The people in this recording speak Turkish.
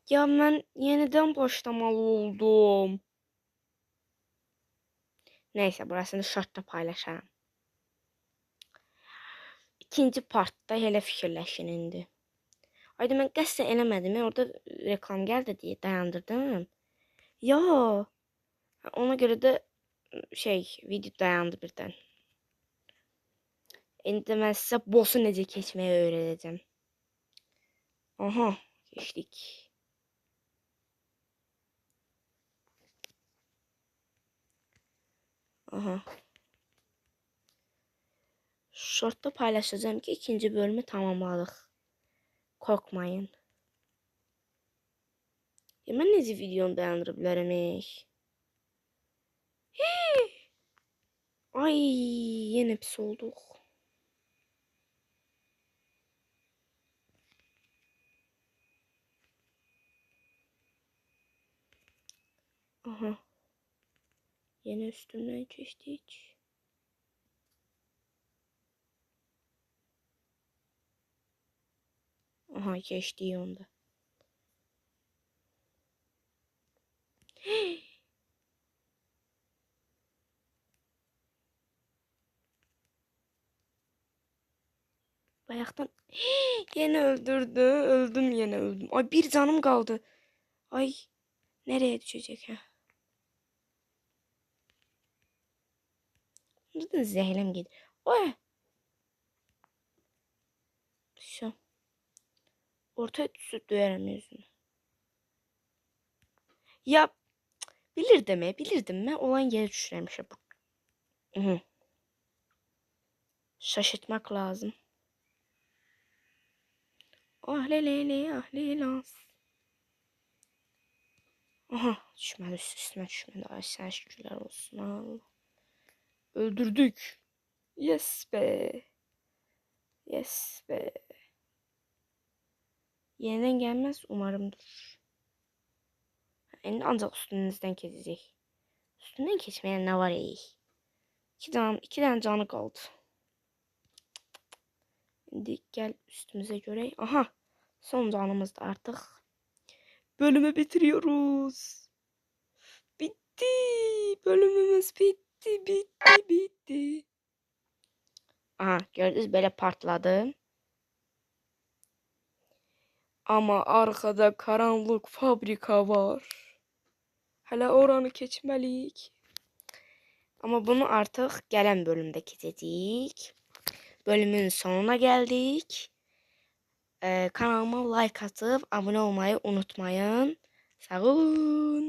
Ya ben yeniden başlamalı oldum. Neyse burasını şortla paylaşarım. İkinci partda elə fikirləşin indi. Ayda mən qəsdən eləmədim. Orada reklam gəldi deyə dayandırdım. Ya ona görə də video dayandı birdən. İndi mən sizə boss'u necə keçməyi öyrədəcəm. Aha, keçdik. Aha. Shortda paylaşacağım ki ikinci bölümü tamamladıq. Korkmayın. Ya mən necə videonu dayandırıb bilərəm? Ay, yenə pis olduq. Aha. Yine üstünden geçtik. Aha, geçti onda. Bayaktan yine öldürdü. Öldüm, yine öldüm. Ay, bir canım kaldı. Ay, nereye düşecek ha? Buradan zehirlem git. Ay. Şu. Ortaya düşüp duyarım yüzünü. Ya bilirdim mi? Olan yere düşürmüşüm. Şaşırtmak lazım. Ah lelele ah lelas. Aha, düşmedi, üstüme düşmedi. Ay sen şükürler olsun Allah. Öldürdük. Yes be. Yes be. Yeniden gelmez umarımdır. Yani ancak üstünüzden kesecek. Üstünden geçmeyen ne var iyi. İki tane canı kaldı. Şimdi gel üstümüze göre. Aha. Son canımız da artık. Bölümü bitiriyoruz. Bitti. Bölümümüz bitti. Bitti. Aha, gördünüz böyle partladı. Ama arkada karanlık fabrika var. Hala oranı keçmeliyik. Ama bunu artık gelen bölümde keçəcəyik. Bölümün sonuna geldik. Kanalıma like atıp abone olmayı unutmayın. Sağ olun.